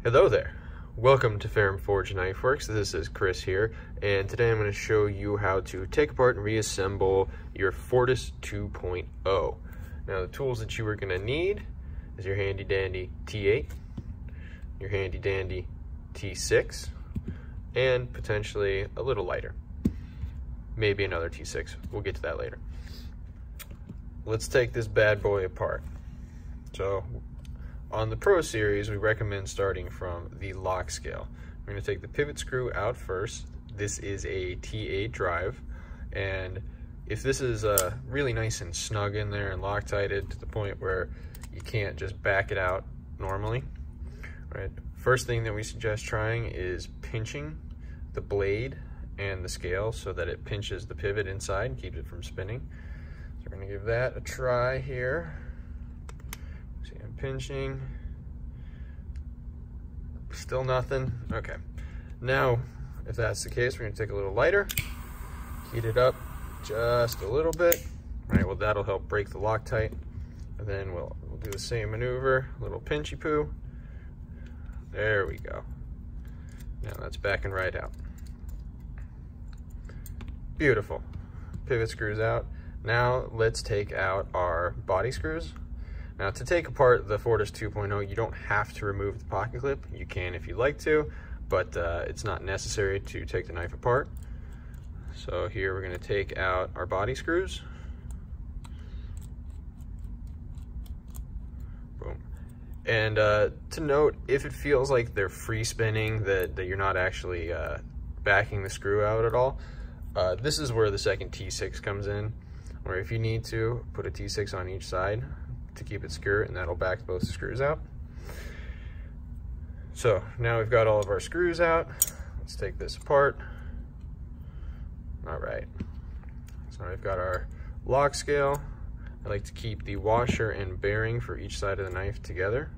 Hello there. Welcome to Ferrum Forge Knife Works. This is Chris here, and today I'm going to show you how to take apart and reassemble your Fortis 2.0. Now the tools that you are going to need is your handy dandy T8, your handy dandy T6, and potentially a little lighter. Maybe another T6. We'll get to that later. Let's take this bad boy apart. So on the Pro Series, we recommend starting from the lock scale. We're going to take the pivot screw out first. This is a T8 drive, and if this is really nice and snug in there and Loctited to the point where you can't just back it out normally, right? First thing that we suggest trying is pinching the blade and the scale so that it pinches the pivot inside and keeps it from spinning. So we're going to give that a try here. See, I'm pinching. Still nothing. Okay. Now, if that's the case, we're going to take a little lighter, heat it up just a little bit. All right, well, that'll help break the Loctite. And then we'll do the same maneuver, a little pinchy poo. There we go. Now that's backing right out. Beautiful. Pivot screws out. Now let's take out our body screws. Now to take apart the Fortis 2.0, you don't have to remove the pocket clip. You can if you'd like to, but it's not necessary to take the knife apart. So here we're going to take out our body screws. Boom. And to note, if it feels like they're free spinning, that you're not actually backing the screw out at all, this is where the second T6 comes in, or if you need to, put a T6 on each side to keep it secure, and that'll back both the screws out. So now we've got all of our screws out. Let's take this apart. All right, so we've got our lock scale. I like to keep the washer and bearing for each side of the knife together.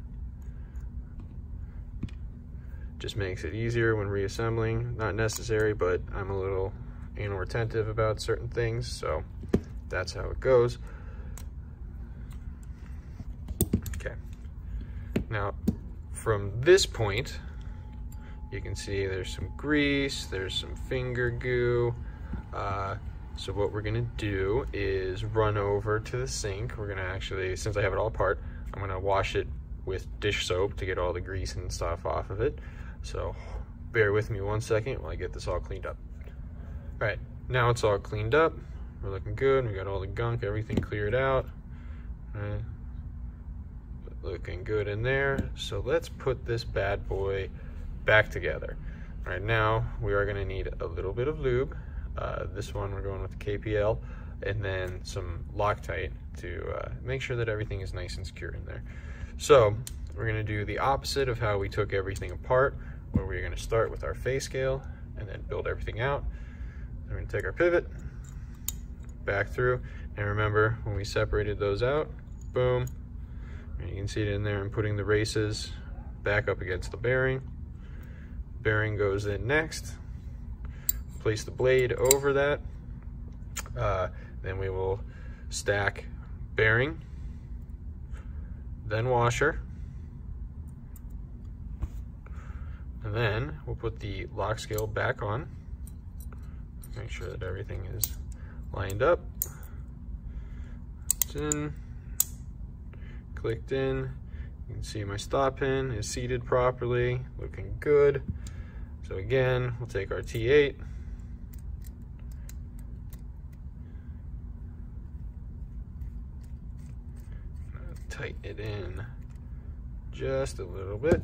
Just makes it easier when reassembling. Not necessary, but I'm a little anal retentive about certain things, so that's how it goes. Okay, now from this point you can see there's some grease, there's some finger goo. So what we're gonna do is run over to the sink. We're gonna actually, since I have it all apart, I'm gonna wash it with dish soap to get all the grease and stuff off of it. So bear with me 1 second while I get this all cleaned up. All right, now it's all cleaned up. We're looking good. We got all the gunk, everything cleared out. All right. Looking good in there. So let's put this bad boy back together. All right, now we are gonna need a little bit of lube. This one we're going with the KPL, and then some Loctite to make sure that everything is nice and secure in there. So we're gonna do the opposite of how we took everything apart, where we're gonna start with our face scale and then build everything out. We're gonna take our pivot back through, and remember when we separated those out, boom, and you can see it in there. I'm putting the races back up against the bearing. Bearing goes in next. Place the blade over that. Then we will stack bearing, then washer, and then we'll put the lock scale back on. Make sure that everything is lined up. It's in, clicked in. You can see my stop pin is seated properly, looking good. So again, we'll take our T8, tighten it in just a little bit.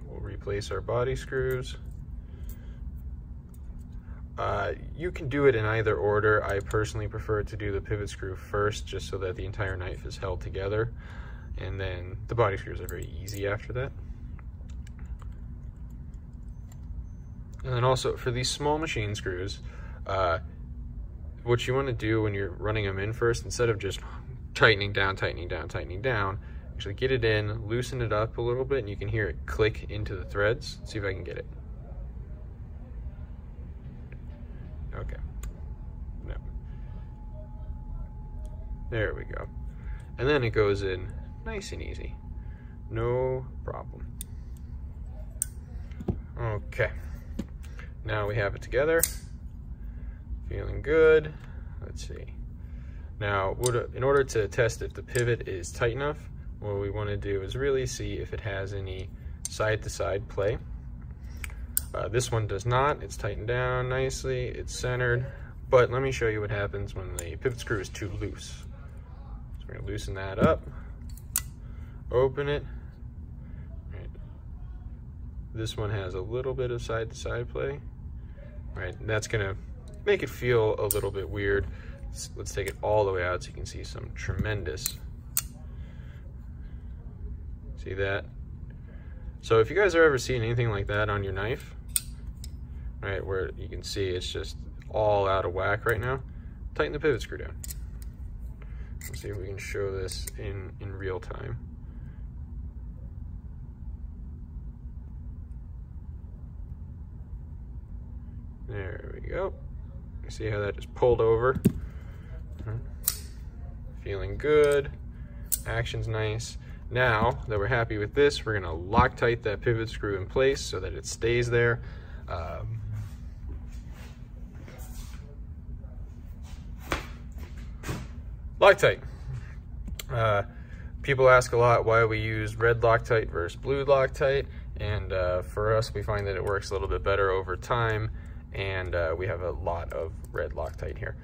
We'll replace our body screws. You can do it in either order. I personally prefer to do the pivot screw first, just so that the entire knife is held together, and then the body screws are very easy after that. And then also for these small machine screws, what you want to do when you're running them in first, instead of just tightening down, actually get it in, loosen it up a little bit, and you can hear it click into the threads. Let's see if I can get it. Okay. No. There we go. And then it goes in nice and easy. No problem. Okay, now we have it together. Feeling good. Let's see. Now, in order to test if the pivot is tight enough, what we want to do is really see if it has any side-to-side play. This one does not. It's tightened down nicely. It's centered. But let me show you what happens when the pivot screw is too loose. So we're going to loosen that up. Open it. Right. This one has a little bit of side-to-side play. Right. And that's going to make it feel a little bit weird. Let's take it all the way out so you can see some tremendous. See that? So if you guys are ever seeing anything like that on your knife, right, where you can see it's just all out of whack right now, tighten the pivot screw down. Let's see if we can show this in real time. There we go. You see how that just pulled over? Feeling good. Action's nice. Now that we're happy with this, we're gonna Loctite that pivot screw in place so that it stays there. Loctite. People ask a lot why we use red Loctite versus blue Loctite, and for us, we find that it works a little bit better over time, and we have a lot of red Loctite here.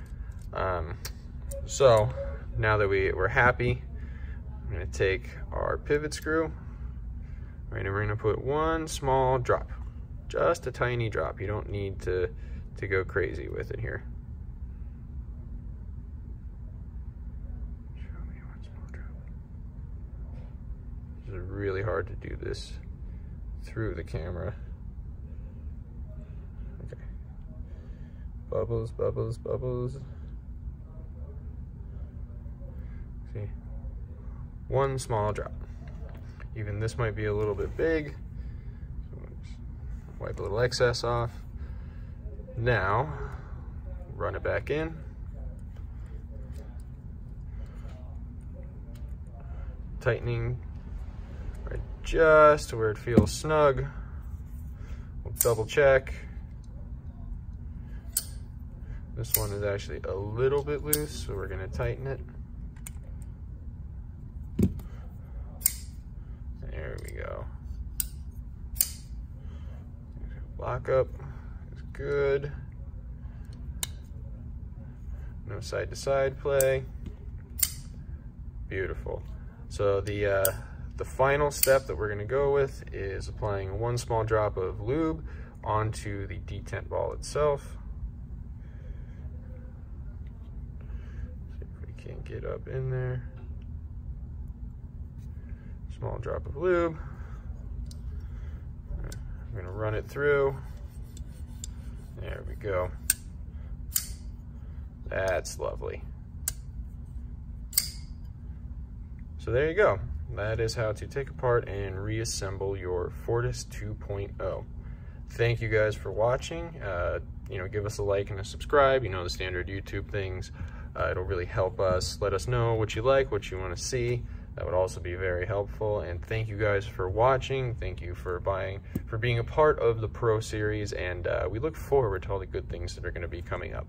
So now that we're happy, I'm going to take our pivot screw, right, and we're going to put one small drop, just a tiny drop. You don't need to go crazy with it here. Show me one small drop. It's really hard to do this through the camera. Okay. Bubbles, bubbles, bubbles. See, one small drop. Even this might be a little bit big. So just wipe a little excess off. Now, run it back in. Tightening right just to where it feels snug. We'll double check. This one is actually a little bit loose, so we're going to tighten it. There we go. Lock up is good. No side to side play. Beautiful. So the final step that we're going to go with is applying one small drop of lube onto the detent ball itself. See if we can't get up in there. Small drop of lube. I'm going to run it through. There we go. That's lovely. So there you go. That is how to take apart and reassemble your Fortis 2.0. Thank you guys for watching. Give us a like and a subscribe. The standard YouTube things. It'll really help us. Let us know what you like, what you want to see. That would also be very helpful. And thank you guys for watching. Thank you for being a part of the Pro Series. And we look forward to all the good things that are going to be coming up.